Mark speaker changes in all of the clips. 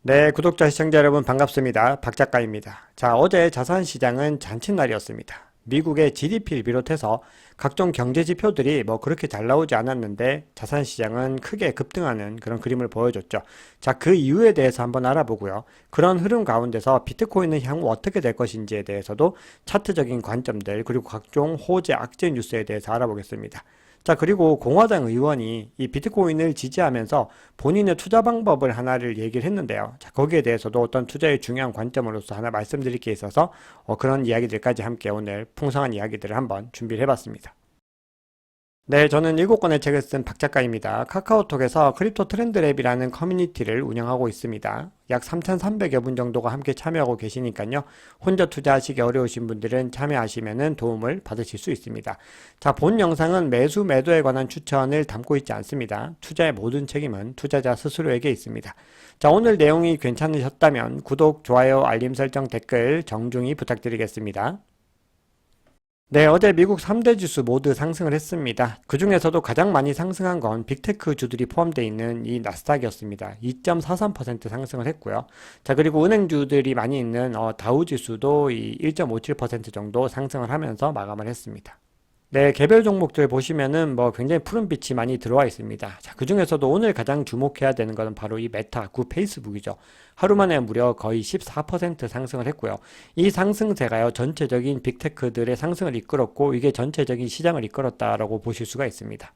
Speaker 1: 네, 구독자 시청자 여러분 반갑습니다. 박 작가입니다. 자, 어제 자산시장은 잔칫날이었습니다. 미국의 GDP를 비롯해서 각종 경제 지표들이 뭐 그렇게 잘 나오지 않았는데 자산시장은 크게 급등하는 그런 그림을 보여줬죠. 자, 그 이유에 대해서 한번 알아보고요. 그런 흐름 가운데서 비트코인은 향후 어떻게 될 것인지에 대해서도 차트적인 관점들 그리고 각종 호재, 악재 뉴스에 대해서 알아보겠습니다. 자, 그리고 공화당 의원이 이 비트코인을 지지하면서 본인의 투자 방법을 하나를 얘기를 했는데요. 자, 거기에 대해서도 어떤 투자의 중요한 관점으로서 하나 말씀드릴 게 있어서 그런 이야기들까지 함께 오늘 풍성한 이야기들을 한번 준비를 해봤습니다. 네, 저는 7권의 책을 쓴 박 작가입니다. 카카오톡에서 크립토 트렌드랩이라는 커뮤니티를 운영하고 있습니다. 약 3,300여 분 정도가 함께 참여하고 계시니까요. 혼자 투자하시기 어려우신 분들은 참여하시면 도움을 받으실 수 있습니다. 자, 본 영상은 매수 매도에 관한 추천을 담고 있지 않습니다. 투자의 모든 책임은 투자자 스스로에게 있습니다. 자, 오늘 내용이 괜찮으셨다면 구독, 좋아요, 알림 설정, 댓글 정중히 부탁드리겠습니다. 네, 어제 미국 3대 지수 모두 상승을 했습니다. 그 중에서도 가장 많이 상승한 건 빅테크 주들이 포함되어 있는 이 나스닥이었습니다. 2.43% 상승을 했고요. 자, 그리고 은행주들이 많이 있는 다우 지수도 이 1.57% 정도 상승을 하면서 마감을 했습니다. 네, 개별 종목들 보시면은 뭐 굉장히 푸른빛이 많이 들어와 있습니다. 자, 그 중에서도 오늘 가장 주목해야 되는 것은 바로 이 메타, 구 페이스북이죠. 하루 만에 무려 거의 14% 상승을 했고요. 이 상승세가요, 전체적인 빅테크들의 상승을 이끌었고, 이게 전체적인 시장을 이끌었다라고 보실 수가 있습니다.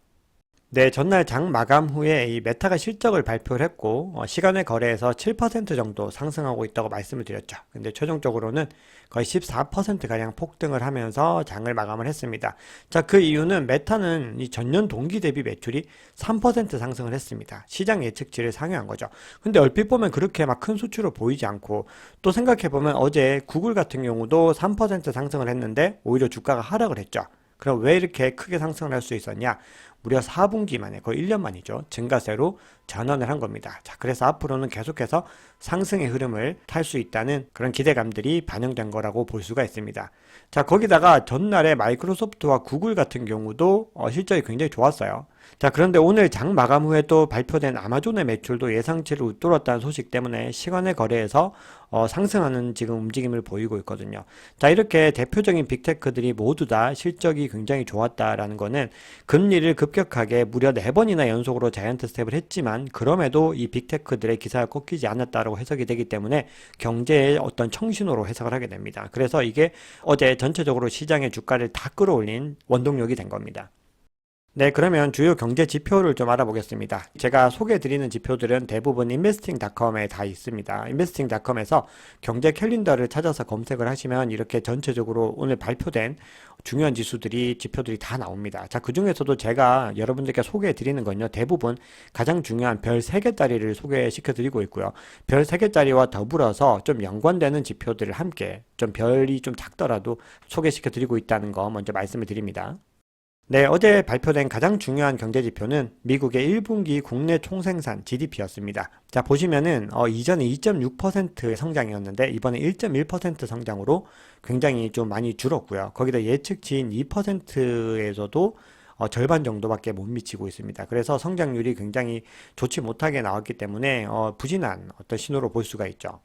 Speaker 1: 네, 전날 장 마감 후에 이 메타가 실적을 발표를 했고, 시간의 거래에서 7% 정도 상승하고 있다고 말씀을 드렸죠. 근데 최종적으로는 거의 14%가량 폭등을 하면서 장을 마감을 했습니다. 자, 그 이유는 메타는 이 전년 동기 대비 매출이 3% 상승을 했습니다. 시장 예측치를 상회한 거죠. 근데 얼핏 보면 그렇게 막 큰 수치로 보이지 않고, 또 생각해보면 어제 구글 같은 경우도 3% 상승을 했는데 오히려 주가가 하락을 했죠. 그럼 왜 이렇게 크게 상승을 할 수 있었냐? 무려 4분기 만에 거의 1년 만이죠. 증가세로 전환을 한 겁니다. 자, 그래서 앞으로는 계속해서 상승의 흐름을 탈 수 있다는 그런 기대감들이 반영된 거라고 볼 수가 있습니다. 자, 거기다가 전날에 마이크로소프트와 구글 같은 경우도 실적이 굉장히 좋았어요. 자, 그런데 오늘 장 마감 후에 또 발표된 아마존의 매출도 예상치를 웃돌았다는 소식 때문에 시간의 거래에서 상승하는 지금 움직임을 보이고 있거든요. 자, 이렇게 대표적인 빅테크들이 모두 다 실적이 굉장히 좋았다라는 거는 금리를 급격하게 무려 4번이나 연속으로 자이언트 스텝을 했지만 그럼에도 이 빅테크들의 기사가 꺾이지 않았다라고 해석이 되기 때문에 경제의 어떤 청신호로 해석을 하게 됩니다. 그래서 이게 어제 전체적으로 시장의 주가를 다 끌어올린 원동력이 된 겁니다. 네, 그러면 주요 경제 지표를 좀 알아보겠습니다. 제가 소개해드리는 지표들은 대부분 investing.com에 다 있습니다. investing.com에서 경제 캘린더를 찾아서 검색을 하시면 이렇게 전체적으로 오늘 발표된 중요한 지표들이 다 나옵니다. 자, 그 중에서도 제가 여러분들께 소개해드리는 건요, 대부분 가장 중요한 별 3개짜리를 소개시켜드리고 있고요. 별 3개짜리와 더불어서 좀 연관되는 지표들을 함께 좀 별이 좀 작더라도 소개시켜드리고 있다는 거 먼저 말씀을 드립니다. 네, 어제 발표된 가장 중요한 경제지표는 미국의 1분기 국내 총생산 GDP였습니다. 자, 보시면은 이전에 2.6% 성장이었는데 이번에 1.1% 성장으로 굉장히 좀 많이 줄었고요. 거기다 예측치인 2%에서도 절반 정도밖에 못 미치고 있습니다. 그래서 성장률이 굉장히 좋지 못하게 나왔기 때문에 부진한 어떤 신호로 볼 수가 있죠.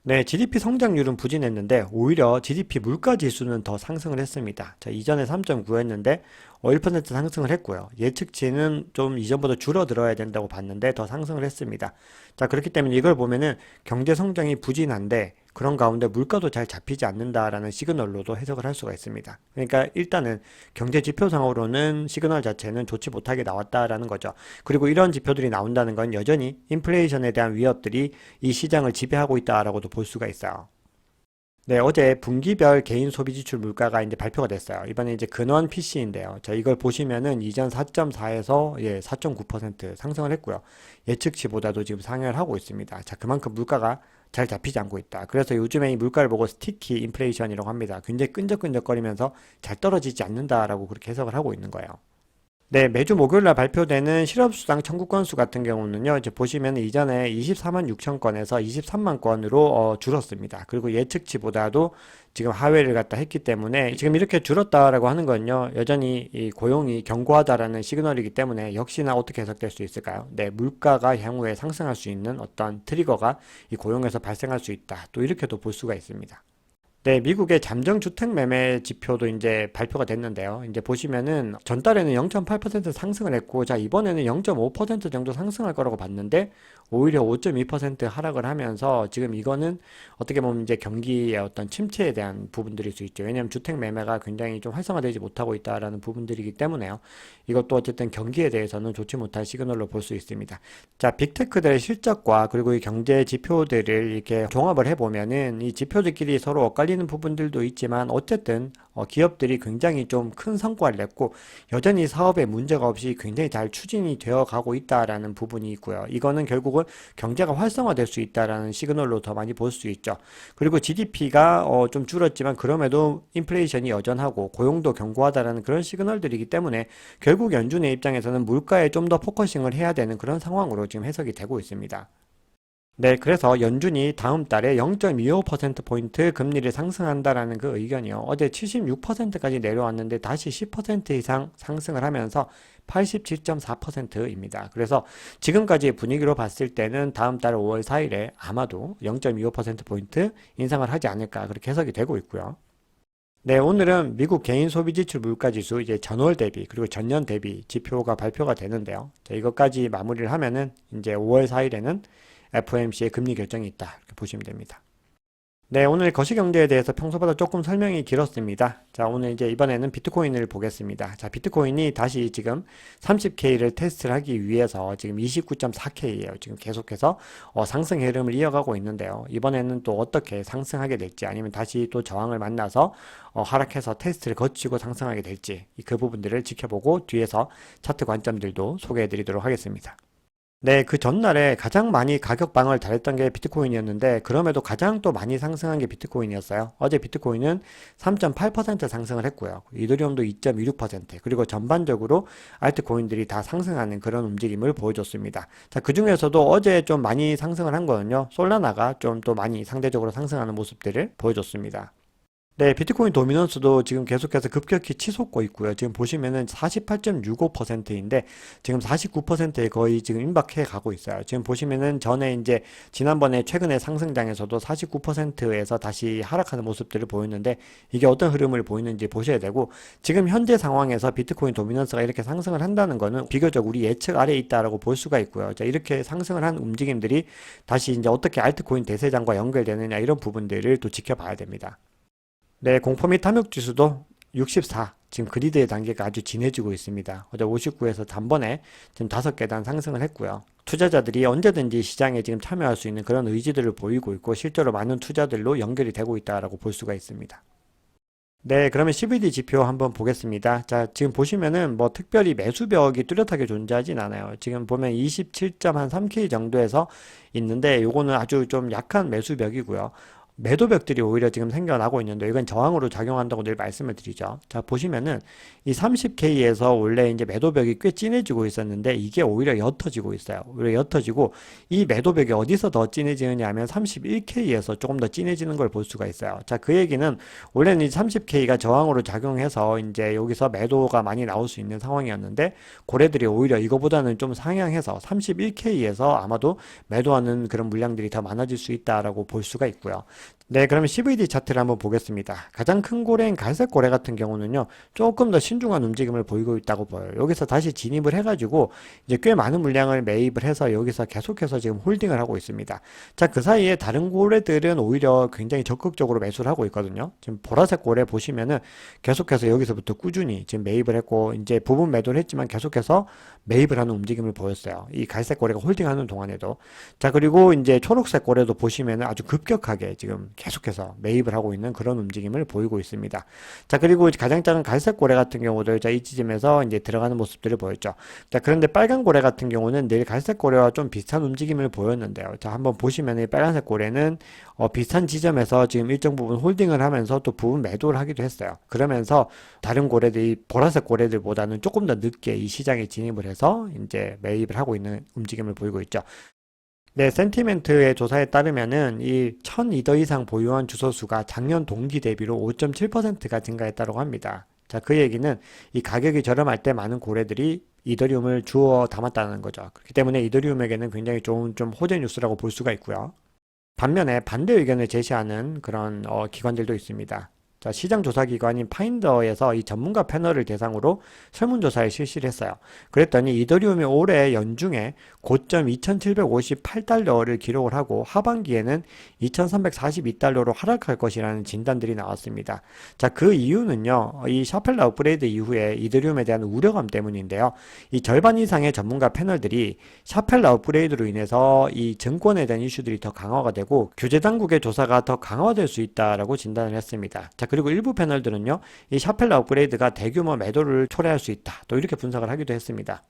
Speaker 1: 네, GDP 성장률은 부진했는데 오히려 GDP 물가 지수는 더 상승을 했습니다. 자, 이전에 3.9였는데 1% 상승을 했고요. 예측치는 좀 이전보다 줄어들어야 된다고 봤는데 더 상승을 했습니다. 자, 그렇기 때문에 이걸 보면은 경제 성장이 부진한데 그런 가운데 물가도 잘 잡히지 않는다라는 시그널로도 해석을 할 수가 있습니다. 그러니까 일단은 경제 지표상으로는 시그널 자체는 좋지 못하게 나왔다라는 거죠. 그리고 이런 지표들이 나온다는 건 여전히 인플레이션에 대한 위협들이 이 시장을 지배하고 있다라고도 볼 수가 있어요. 네, 어제 분기별 개인 소비 지출 물가가 이제 발표가 됐어요. 이번에 이제 근원 PC인데요. 자, 이걸 보시면은 이전 4.4에서 4.9% 상승을 했고요. 예측치보다도 지금 상회를 하고 있습니다. 자, 그만큼 물가가 잘 잡히지 않고 있다. 그래서 요즘에 이 물가를 보고 스티키 인플레이션이라고 합니다. 굉장히 끈적끈적거리면서 잘 떨어지지 않는다라고 그렇게 해석을 하고 있는 거예요. 네, 매주 목요일 날 발표되는 실업수당 청구 건수 같은 경우는요, 이제 보시면 이전에 24만 6천 건에서 23만 건으로 줄었습니다. 그리고 예측치보다도 지금 하회를 갖다 했기 때문에 지금 이렇게 줄었다라고 하는 건요, 여전히 이 고용이 견고하다라는 시그널이기 때문에 역시나 어떻게 해석될 수 있을까요? 네, 물가가 향후에 상승할 수 있는 어떤 트리거가 이 고용에서 발생할 수 있다. 또 이렇게도 볼 수가 있습니다. 네, 미국의 잠정 주택 매매 지표도 이제 발표가 됐는데요. 이제 보시면은 전달에는 0.8% 상승을 했고, 자, 이번에는 0.5% 정도 상승할 거라고 봤는데, 오히려 5.2% 하락을 하면서 지금 이거는 어떻게 보면 이제 경기의 어떤 침체에 대한 부분들일 수 있죠. 왜냐하면 주택 매매가 굉장히 좀 활성화되지 못하고 있다라는 부분들이기 때문에요. 이것도 어쨌든 경기에 대해서는 좋지 못한 시그널로 볼 수 있습니다. 자, 빅테크들의 실적과 그리고 이 경제 지표들을 이렇게 종합을 해보면은 이 지표들끼리 서로 엇갈리는 부분들도 있지만 어쨌든 기업들이 굉장히 좀 큰 성과를 냈고 여전히 사업에 문제가 없이 굉장히 잘 추진이 되어 가고 있다라는 부분이 있고요. 이거는 결국은 경제가 활성화될 수 있다라는 시그널로 더 많이 볼 수 있죠. 그리고 GDP가 좀 줄었지만 그럼에도 인플레이션이 여전하고 고용도 견고하다라는 그런 시그널들이기 때문에 결국 연준의 입장에서는 물가에 좀 더 포커싱을 해야 되는 그런 상황으로 지금 해석이 되고 있습니다. 네, 그래서 연준이 다음 달에 0.25%포인트 금리를 상승한다라는 그 의견이요. 어제 76%까지 내려왔는데 다시 10% 이상 상승을 하면서 87.4%입니다. 그래서 지금까지의 분위기로 봤을 때는 다음 달 5월 4일에 아마도 0.25%포인트 인상을 하지 않을까 그렇게 해석이 되고 있고요. 네, 오늘은 미국 개인 소비 지출 물가 지수 이제 전월 대비 그리고 전년 대비 지표가 발표가 되는데요. 자, 이것까지 마무리를 하면은 이제 5월 4일에는 FOMC의 금리 결정이 있다. 이렇게 보시면 됩니다. 네, 오늘 거시경제에 대해서 평소보다 조금 설명이 길었습니다. 자, 오늘 이제 이번에는 비트코인을 보겠습니다. 자, 비트코인이 다시 지금 30K를 테스트를 하기 위해서 지금 29.4K예요. 지금 계속해서 상승 흐름을 이어가고 있는데요. 이번에는 또 어떻게 상승하게 될지 아니면 다시 또 저항을 만나서 하락해서 테스트를 거치고 상승하게 될지 그 부분들을 지켜보고 뒤에서 차트 관점들도 소개해 드리도록 하겠습니다. 네, 그 전날에 가장 많이 가격 방어를 잘했던 게 비트코인이었는데, 그럼에도 가장 또 많이 상승한 게 비트코인이었어요. 어제 비트코인은 3.8% 상승을 했고요. 이더리움도 2.26%, 그리고 전반적으로 알트코인들이 다 상승하는 그런 움직임을 보여줬습니다. 자, 그 중에서도 어제 좀 많이 상승을 한 거는요, 솔라나가 좀 또 많이 상대적으로 상승하는 모습들을 보여줬습니다. 네, 비트코인 도미넌스도 지금 계속해서 급격히 치솟고 있고요. 지금 보시면은 48.65%인데 지금 49%에 거의 지금 임박해 가고 있어요. 지금 보시면은 전에 이제 지난번에 최근에 상승장에서도 49%에서 다시 하락하는 모습들을 보였는데 이게 어떤 흐름을 보이는지 보셔야 되고 지금 현재 상황에서 비트코인 도미넌스가 이렇게 상승을 한다는 거는 비교적 우리 예측 아래에 있다라고 볼 수가 있고요. 자, 이렇게 상승을 한 움직임들이 다시 이제 어떻게 알트코인 대세장과 연결되느냐 이런 부분들을 또 지켜봐야 됩니다. 네, 공포 및 탐욕 지수도 64. 지금 그리드의 단계가 아주 진해지고 있습니다. 어제 59에서 단번에 지금 5계단 상승을 했고요. 투자자들이 언제든지 시장에 지금 참여할 수 있는 그런 의지들을 보이고 있고 실제로 많은 투자들로 연결이 되고 있다라고 볼 수가 있습니다. 네, 그러면 CVD 지표 한번 보겠습니다. 자, 지금 보시면은 뭐 특별히 매수벽이 뚜렷하게 존재하진 않아요. 지금 보면 27.3K 정도에서 있는데 요거는 아주 좀 약한 매수벽이고요. 매도벽들이 오히려 지금 생겨나고 있는데 이건 저항으로 작용한다고 늘 말씀을 드리죠. 자, 보시면은 이 30K에서 원래 이제 매도벽이 꽤 진해지고 있었는데 이게 오히려 옅어지고 있어요. 오히려 옅어지고 이 매도벽이 어디서 더 진해지느냐 하면 31K에서 조금 더 진해지는 걸 볼 수가 있어요. 자, 그 얘기는 원래는 이 30K가 저항으로 작용해서 이제 여기서 매도가 많이 나올 수 있는 상황이었는데 고래들이 오히려 이거보다는 좀 상향해서 31K에서 아마도 매도하는 그런 물량들이 더 많아질 수 있다라고 볼 수가 있고요. 네, 그러면 CVD 차트를 한번 보겠습니다. 가장 큰 고래인 갈색 고래 같은 경우는요, 조금 더 신중한 움직임을 보이고 있다고 보여요. 여기서 다시 진입을 해가지고, 이제 꽤 많은 물량을 매입을 해서 여기서 계속해서 지금 홀딩을 하고 있습니다. 자, 그 사이에 다른 고래들은 오히려 굉장히 적극적으로 매수를 하고 있거든요. 지금 보라색 고래 보시면은 계속해서 여기서부터 꾸준히 지금 매입을 했고, 이제 부분 매도를 했지만 계속해서 매입을 하는 움직임을 보였어요. 이 갈색 고래가 홀딩하는 동안에도. 자, 그리고 이제 초록색 고래도 보시면은 아주 급격하게 지금 지금 계속해서 매입을 하고 있는 그런 움직임을 보이고 있습니다. 자, 그리고 가장 작은 갈색 고래 같은 경우도 자, 이 지점에서 이제 들어가는 모습들을 보였죠. 자, 그런데 빨간 고래 같은 경우는 내일 갈색 고래와 좀 비슷한 움직임을 보였는데요. 자, 한번 보시면 이 빨간색 고래는 비슷한 지점에서 지금 일정 부분 홀딩을 하면서 또 부분 매도를 하기도 했어요. 그러면서 다른 고래들이 보라색 고래들보다는 조금 더 늦게 이 시장에 진입을 해서 이제 매입을 하고 있는 움직임을 보이고 있죠. 네, 센티멘트의 조사에 따르면은 이 1002더 이상 보유한 주소수가 작년 동기 대비로 5.7%가 증가했다고 합니다. 자, 그 얘기는 이 가격이 저렴할 때 많은 고래들이 이더리움을 주워 담았다는 거죠. 그렇기 때문에 이더리움에게는 굉장히 좋은 좀 호재 뉴스라고 볼 수가 있고요. 반면에 반대 의견을 제시하는 그런 기관들도 있습니다. 자, 시장 조사 기관인 파인더에서 이 전문가 패널을 대상으로 설문조사를 실시를 했어요. 그랬더니 이더리움이 올해 연중에 고점 2,758달러를 기록을 하고 하반기에는 2,342달러로 하락할 것이라는 진단들이 나왔습니다. 자, 그 이유는요, 이 샤펠러 업그레이드 이후에 이더리움에 대한 우려감 때문인데요. 이 절반 이상의 전문가 패널들이 샤펠러 업그레이드로 인해서 이 증권에 대한 이슈들이 더 강화가 되고 규제 당국의 조사가 더 강화될 수 있다라고 진단을 했습니다. 자, 그리고 일부 패널들은요, 이 샤펠러 업그레이드가 대규모 매도를 초래할 수 있다. 또 이렇게 분석을 하기도 했습니다.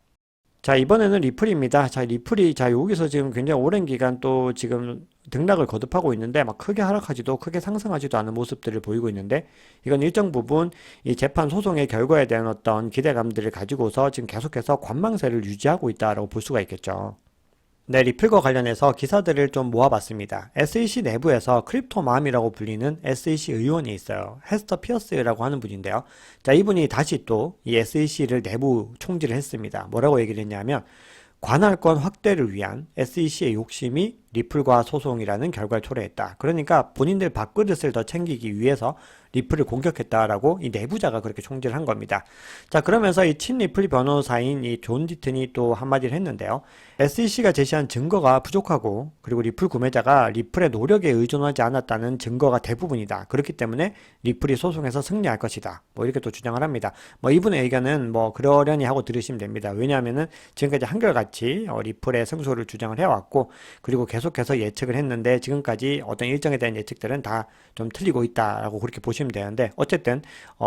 Speaker 1: 자, 이번에는 리플입니다. 자, 리플이 여기서 지금 굉장히 오랜 기간 또 지금 등락을 거듭하고 있는데 막 크게 하락하지도 크게 상승하지도 않은 모습들을 보이고 있는데 이건 일정 부분 이 재판 소송의 결과에 대한 어떤 기대감들을 가지고서 지금 계속해서 관망세를 유지하고 있다라고 볼 수가 있겠죠. 네, 리플과 관련해서 기사들을 좀 모아봤습니다. SEC 내부에서 크립토맘이라고 불리는 SEC 의원이 있어요. 헤스터 피어스라고 하는 분인데요. 자, 이분이 다시 또 이 SEC를 내부 총질을 했습니다. 뭐라고 얘기를 했냐면 관할권 확대를 위한 SEC의 욕심이 리플과 소송이라는 결과를 초래했다. 그러니까 본인들 밥그릇을 더 챙기기 위해서 리플을 공격했다라고 이 내부자가 그렇게 총질을 한 겁니다. 자, 그러면서 이 친 리플 변호사인 이 존 디튼이 또 한마디를 했는데요. SEC가 제시한 증거가 부족하고 그리고 리플 구매자가 리플의 노력에 의존하지 않았다는 증거가 대부분이다. 그렇기 때문에 리플이 소송에서 승리할 것이다. 뭐 이렇게 또 주장을 합니다. 뭐 이분의 의견은 뭐 그러려니 하고 들으시면 됩니다. 왜냐하면은 지금까지 한결같이 리플의 승소를 주장을 해왔고 그리고 계속해서 예측을 했는데 지금까지 어떤 일정에 대한 예측들은 다 좀 틀리고 있다라고 그렇게 보시면 되는데 어쨌든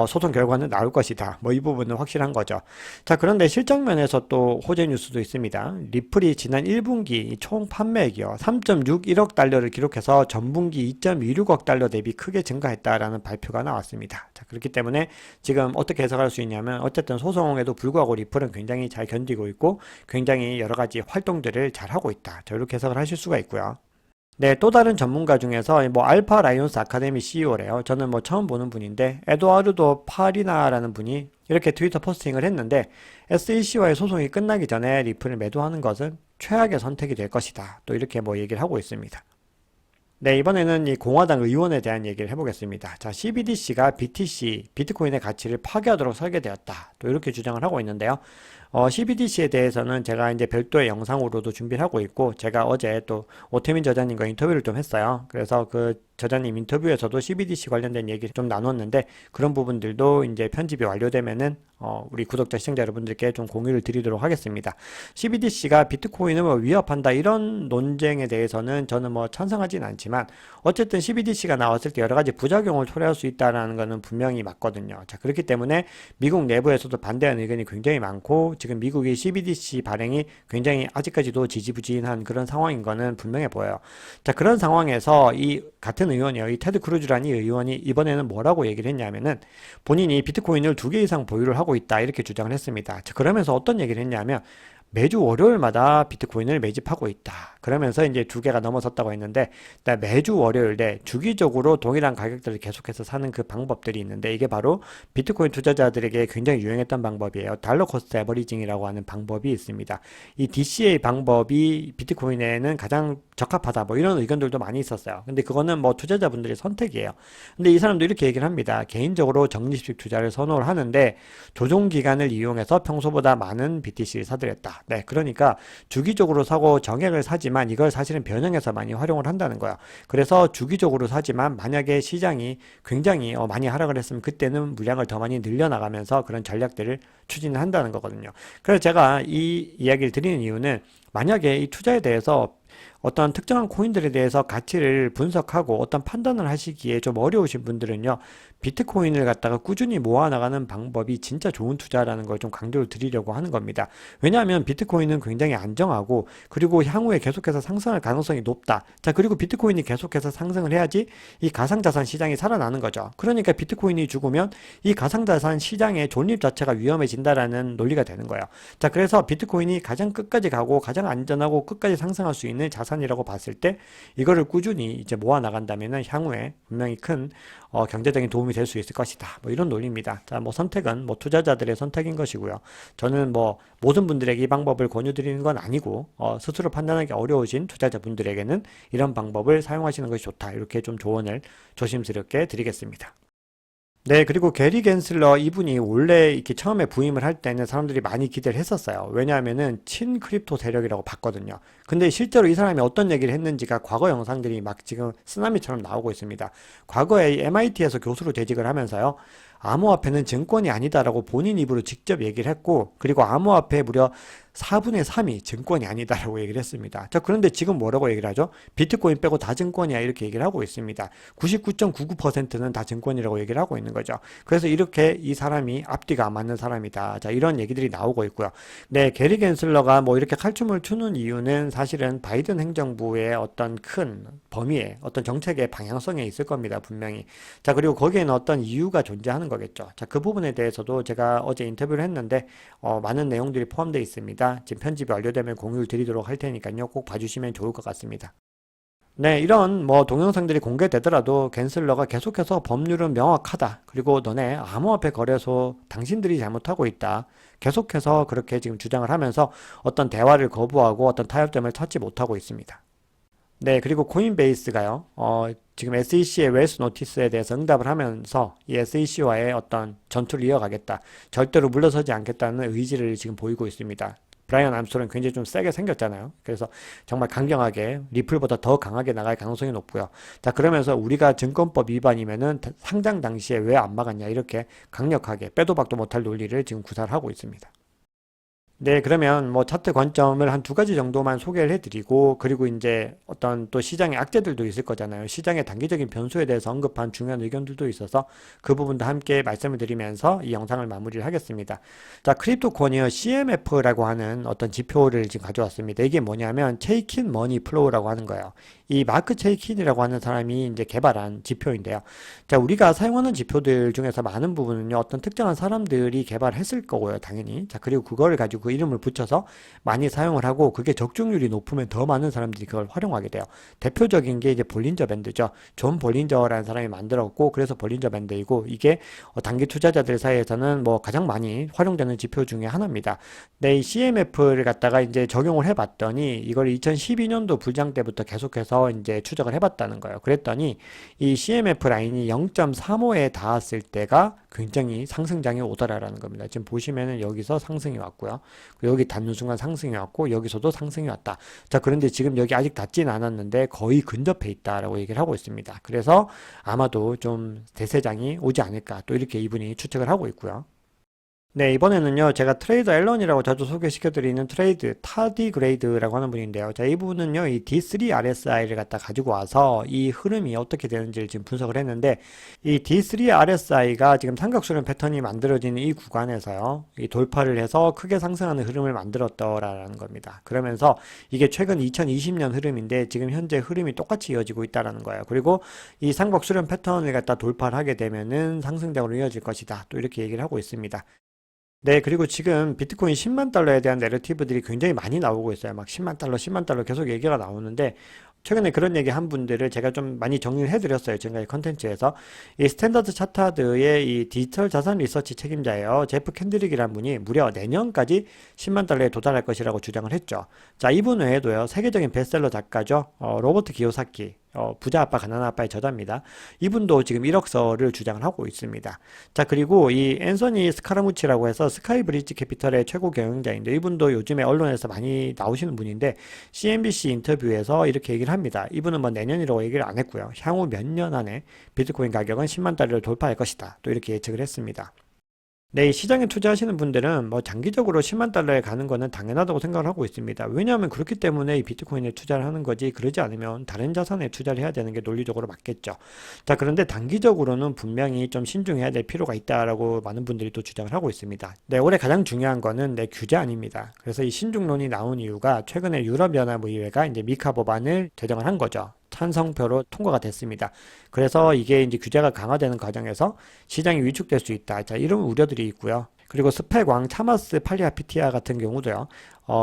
Speaker 1: 소송 결과는 나올 것이다. 뭐 이 부분은 확실한 거죠. 자, 그런데 실적 면에서 또 호재 뉴스도 있습니다. 리플이 지난 1분기 총 판매액이요 3.61억 달러를 기록해서 전분기 2.26억 달러 대비 크게 증가했다라는 발표가 나왔습니다. 자, 그렇기 때문에 지금 어떻게 해석할 수 있냐면 어쨌든 소송에도 불구하고 리플은 굉장히 잘 견디고 있고 굉장히 여러 가지 활동들을 잘 하고 있다. 자, 이렇게 해석을 하실 수가 있고요. 네, 또 다른 전문가 중에서 뭐 알파 라이온스 아카데미 CEO래요. 저는 뭐 처음 보는 분인데 에드와르도 파리나라는 분이 이렇게 트위터 포스팅을 했는데 SEC와의 소송이 끝나기 전에 리플을 매도하는 것은 최악의 선택이 될 것이다. 또 이렇게 뭐 얘기를 하고 있습니다. 네, 이번에는 이 공화당 의원에 대한 얘기를 해보겠습니다. 자, CBDC가 BTC, 비트코인의 가치를 파괴하도록 설계되었다. 또 이렇게 주장을 하고 있는데요. CBDC에 대해서는 제가 이제 별도의 영상으로도 준비를 하고 있고, 제가 어제 또 오태민 저자님과 인터뷰를 좀 했어요. 그래서 그 저자님 인터뷰에서도 CBDC 관련된 얘기를 좀 나눴는데, 그런 부분들도 이제 편집이 완료되면은, 우리 구독자, 시청자 여러분들께 좀 공유를 드리도록 하겠습니다. CBDC가 비트코인을 뭐 위협한다, 이런 논쟁에 대해서는 저는 뭐 찬성하진 않지만, 어쨌든 CBDC가 나왔을 때 여러 가지 부작용을 초래할 수 있다는 것은 분명히 맞거든요. 자, 그렇기 때문에 미국 내부에서도 반대하는 의견이 굉장히 많고, 지금 미국의 CBDC 발행이 굉장히 아직까지도 지지부진한 그런 상황인 거는 분명해 보여요. 자, 그런 상황에서 이 같은 의원이요. 이 테드 크루즈라는 이 의원이 이번에는 뭐라고 얘기를 했냐면은 본인이 비트코인을 2개 이상 보유를 하고 있다. 이렇게 주장을 했습니다. 자, 그러면서 어떤 얘기를 했냐면 매주 월요일마다 비트코인을 매집하고 있다. 그러면서 이제 2개가 넘어섰다고 했는데 매주 월요일 에 주기적으로 동일한 가격대를 계속해서 사는 그 방법들이 있는데 이게 바로 비트코인 투자자들에게 굉장히 유행했던 방법이에요. 달러 코스트 에버리징이라고 하는 방법이 있습니다. 이 DCA 방법이 비트코인에는 가장 적합하다. 뭐 이런 의견들도 많이 있었어요. 근데 그거는 뭐 투자자분들의 선택이에요. 근데 이 사람도 이렇게 얘기를 합니다. 개인적으로 적립식 투자를 선호를 하는데 조정 기간을 이용해서 평소보다 많은 BTC를 사들였다. 네, 그러니까 주기적으로 사고 정액을 사지만 이걸 사실은 변형해서 많이 활용을 한다는 거야. 그래서 주기적으로 사지만 만약에 시장이 굉장히 많이 하락을 했으면 그때는 물량을 더 많이 늘려나가면서 그런 전략들을 추진한다는 거거든요. 그래서 제가 이 이야기를 드리는 이유는 만약에 이 투자에 대해서 어떤 특정한 코인들에 대해서 가치를 분석하고 어떤 판단을 하시기에 좀 어려우신 분들은요, 비트코인을 갖다가 꾸준히 모아나가는 방법이 진짜 좋은 투자라는 걸 좀 강조를 드리려고 하는 겁니다. 왜냐하면 비트코인은 굉장히 안정하고, 그리고 향후에 계속해서 상승할 가능성이 높다. 자, 그리고 비트코인이 계속해서 상승을 해야지 이 가상자산 시장이 살아나는 거죠. 그러니까 비트코인이 죽으면 이 가상자산 시장의 존립 자체가 위험해진다라는 논리가 되는 거예요. 자, 그래서 비트코인이 가장 끝까지 가고 가장 안전하고 끝까지 상승할 수 있는 자산이라고 봤을 때 이거를 꾸준히 이제 모아 나간다면은 향후에 분명히 큰 경제적인 도움이 될 수 있을 것이다. 뭐 이런 논리입니다. 자, 뭐 선택은 뭐 투자자들의 선택인 것이고요. 저는 뭐 모든 분들에게 이 방법을 권유드리는 건 아니고 스스로 판단하기 어려우신 투자자분들에게는 이런 방법을 사용하시는 것이 좋다. 이렇게 좀 조언을 조심스럽게 드리겠습니다. 네, 그리고 게리 겐슬러 이분이 원래 이렇게 처음에 부임을 할 때는 사람들이 많이 기대를 했었어요. 왜냐하면은 친 크립토 세력이라고 봤거든요. 근데 실제로 이 사람이 어떤 얘기를 했는지가 과거 영상들이 막 지금 쓰나미처럼 나오고 있습니다. 과거에 MIT에서 교수로 재직을 하면서요. 암호화폐는 증권이 아니다라고 본인 입으로 직접 얘기를 했고, 그리고 암호화폐 무려 4분의 3이 증권이 아니다라고 얘기를 했습니다. 자, 그런데 지금 뭐라고 얘기를 하죠? 비트코인 빼고 다 증권이야 이렇게 얘기를 하고 있습니다. 99.99%는 다 증권이라고 얘기를 하고 있는 거죠. 그래서 이렇게 이 사람이 앞뒤가 안 맞는 사람이다. 자, 이런 얘기들이 나오고 있고요. 네, 게리 겐슬러가 뭐 이렇게 칼춤을 추는 이유는 사실은 바이든 행정부의 어떤 큰 범위에 어떤 정책의 방향성에 있을 겁니다. 분명히. 자, 그리고 거기에는 어떤 이유가 존재하는 거겠죠. 자, 그 부분에 대해서도 제가 어제 인터뷰를 했는데 많은 내용들이 포함되어 있습니다. 지금 편집이 완료되면 공유를 드리도록 할 테니까요. 꼭 봐주시면 좋을 것 같습니다. 네, 이런 뭐 동영상들이 공개되더라도 겐슬러가 계속해서 법률은 명확하다. 그리고 너네 암호화폐 거래소 당신들이 잘못하고 있다. 계속해서 그렇게 지금 주장을 하면서 어떤 대화를 거부하고 어떤 타협점을 찾지 못하고 있습니다. 네, 그리고 코인베이스가요, 지금 SEC의 웰스 노티스에 대해서 응답을 하면서 이 SEC와의 어떤 전투를 이어가겠다. 절대로 물러서지 않겠다는 의지를 지금 보이고 있습니다. 브라이언 암스트롱 굉장히 좀 세게 생겼잖아요. 그래서 정말 강경하게 리플보다 더 강하게 나갈 가능성이 높고요. 자, 그러면서 우리가 증권법 위반이면은 상장 당시에 왜 안 막았냐 이렇게 강력하게 빼도 박도 못할 논리를 지금 구사를 하고 있습니다. 네, 그러면 뭐 차트 관점을 한 두 가지 정도만 소개를 해드리고, 그리고 이제 어떤 또 시장의 악재들도 있을 거잖아요. 시장의 단기적인 변수에 대해서 언급한 중요한 의견들도 있어서 그 부분도 함께 말씀을 드리면서 이 영상을 마무리를 하겠습니다. 자, 크립토 코니어 CMF라고 하는 어떤 지표를 지금 가져왔습니다. 이게 뭐냐면 체이킨 머니 플로우라고 하는 거예요. 이 마크 체이킨이라고 하는 사람이 이제 개발한 지표인데요. 자, 우리가 사용하는 지표들 중에서 많은 부분은요, 어떤 특정한 사람들이 개발했을 거고요, 당연히. 자, 그리고 그거를 가지고 그 이름을 붙여서 많이 사용을 하고, 그게 적중률이 높으면 더 많은 사람들이 그걸 활용하게 돼요. 대표적인 게 이제 볼린저 밴드죠. 존 볼린저라는 사람이 만들었고, 그래서 볼린저 밴드이고, 이게 단기 투자자들 사이에서는 뭐 가장 많이 활용되는 지표 중에 하나입니다. 네, 이 CMF를 갖다가 이제 적용을 해봤더니, 이걸 2012년도 불장 때부터 계속해서 이제 추적을 해봤다는 거예요. 그랬더니 이 CMF 라인이 0.35에 닿았을 때가 굉장히 상승장이 오더라라는 겁니다. 지금 보시면은 여기서 상승이 왔고요. 여기 닿는 순간 상승이 왔고 여기서도 상승이 왔다. 자, 그런데 지금 여기 아직 닿진 않았는데 거의 근접해 있다라고 얘기를 하고 있습니다. 그래서 아마도 좀 대세장이 오지 않을까 또 이렇게 이분이 추측을 하고 있고요. 네, 이번에는요, 제가 트레이더 앨런이라고 자주 소개시켜드리는 트레이드, 타디그레이드라고 하는 분인데요. 자, 이 분은요, 이 D3 RSI를 갖다 가지고 와서 이 흐름이 어떻게 되는지를 지금 분석을 했는데, 이 D3 RSI가 지금 삼각수렴 패턴이 만들어지는 이 구간에서요, 이 돌파를 해서 크게 상승하는 흐름을 만들었더라는 겁니다. 그러면서 이게 최근 2020년 흐름인데, 지금 현재 흐름이 똑같이 이어지고 있다라는 거예요. 그리고 이 삼각수렴 패턴을 갖다 돌파를 하게 되면은 상승장으로 이어질 것이다. 또 이렇게 얘기를 하고 있습니다. 네, 그리고 지금 비트코인 10만 달러에 대한 내러티브들이 굉장히 많이 나오고 있어요. 막 10만 달러, 10만 달러 계속 얘기가 나오는데, 최근에 그런 얘기 한 분들을 제가 좀 많이 정리를 해드렸어요. 지금까지 컨텐츠에서. 이 스탠다드 차타드의 이 디지털 자산 리서치 책임자예요. 제프 캔드릭이라는 분이 무려 내년까지 10만 달러에 도달할 것이라고 주장을 했죠. 자, 이분 외에도요, 세계적인 베스트셀러 작가죠. 로버트 기요사키. 부자 아빠 가난한 아빠의 저자입니다. 이분도 지금 1억서를 주장을 하고 있습니다. 자, 그리고 이 앤서니 스카라무치라고 해서 스카이브리지 캐피털의 최고 경영자인데, 이분도 요즘에 언론에서 많이 나오시는 분인데 CNBC 인터뷰에서 이렇게 얘기를 합니다. 이분은 뭐 내년이라고 얘기를 안 했고요. 향후 몇 년 안에 비트코인 가격은 10만 달러를 돌파할 것이다. 또 이렇게 예측을 했습니다. 네, 이 시장에 투자하시는 분들은 뭐 장기적으로 10만 달러에 가는 거는 당연하다고 생각을 하고 있습니다. 왜냐하면 그렇기 때문에 이 비트코인에 투자를 하는 거지, 그러지 않으면 다른 자산에 투자를 해야 되는 게 논리적으로 맞겠죠. 자, 그런데 단기적으로는 분명히 좀 신중해야 될 필요가 있다라고 많은 분들이 또 주장을 하고 있습니다. 네, 올해 가장 중요한 거는 규제 아닙니다. 그래서 이 신중론이 나온 이유가 최근에 유럽연합의회가 이제 미카 법안을 제정을 한 거죠. 찬성표로 통과가 됐습니다. 그래서 이게 이제 규제가 강화되는 과정에서 시장이 위축될 수 있다. 자, 이런 우려들이 있고요. 그리고 스펙왕 차마스 팔리아피티아 같은 경우도요.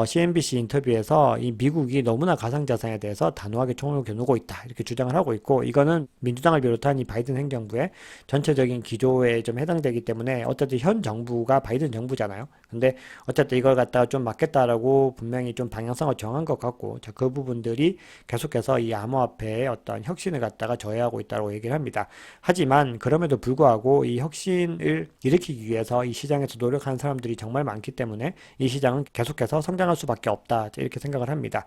Speaker 1: CNBC 인터뷰에서 이 미국이 너무나 가상자산에 대해서 단호하게 총을 겨누고 있다. 이렇게 주장을 하고 있고, 이거는 민주당을 비롯한 이 바이든 행정부의 전체적인 기조에 좀 해당되기 때문에 어쨌든 현 정부가 바이든 정부잖아요. 근데 어쨌든 이걸 갖다가 좀 막겠다라고 분명히 좀 방향성을 정한 것 같고, 자, 그 부분들이 계속해서 이 암호화폐의 어떤 혁신을 갖다가 저해하고 있다고 얘기를 합니다. 하지만 그럼에도 불구하고 이 혁신을 일으키기 위해서 이 시장에서 노력하는 사람들이 정말 많기 때문에 이 시장은 계속해서 성장할 수밖에 없다. 이렇게 생각을 합니다.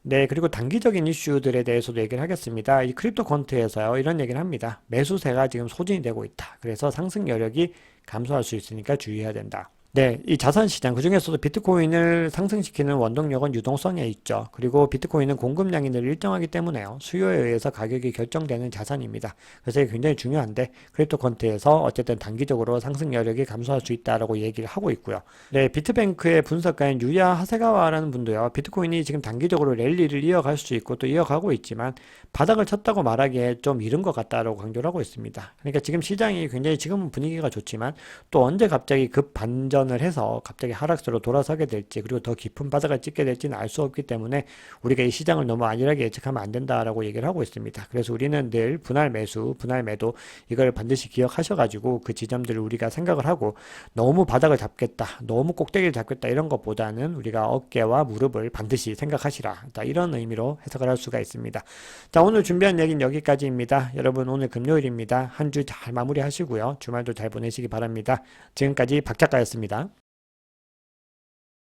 Speaker 1: 네, 그리고 단기적인 이슈들에 대해서도 얘기를 하겠습니다. 이 크립토 콘트에서요, 이런 얘기를 합니다. 매수세가 지금 소진이 되고 있다. 그래서 상승 여력이 감소할 수 있으니까 주의해야 된다. 네, 이 자산 시장, 그중에서도 비트코인을 상승시키는 원동력은 유동성에 있죠. 그리고 비트코인은 공급량이 늘 일정하기 때문에요. 수요에 의해서 가격이 결정되는 자산입니다. 그래서 이게 굉장히 중요한데, 크립토컨트에서 어쨌든 단기적으로 상승 여력이 감소할 수 있다라고 얘기를 하고 있고요. 네, 비트뱅크의 분석가인 유야 하세가와라는 분도요. 비트코인이 지금 단기적으로 랠리를 이어갈 수 있고 또 이어가고 있지만 바닥을 쳤다고 말하기에 좀 이른 것 같다라고 강조를 하고 있습니다. 그러니까 지금 시장이 굉장히 지금은 분위기가 좋지만 또 언제 갑자기 급 반전을 해서 갑자기 하락세로 돌아서게 될지, 그리고 더 깊은 바닥을 찍게 될지는 알 수 없기 때문에 우리가 이 시장을 너무 안일하게 예측하면 안 된다라고 얘기를 하고 있습니다. 그래서 우리는 늘 분할 매수, 분할 매도 이걸 반드시 기억하셔가지고 그 지점들을 우리가 생각을 하고, 너무 바닥을 잡겠다, 너무 꼭대기를 잡겠다 이런 것보다는 우리가 어깨와 무릎을 반드시 생각하시라, 이런 의미로 해석을 할 수가 있습니다. 자, 오늘 준비한 얘기는 여기까지입니다. 여러분, 오늘 금요일입니다. 한 주 잘 마무리하시고요. 주말도 잘 보내시기 바랍니다. 지금까지 박 작가였습니다.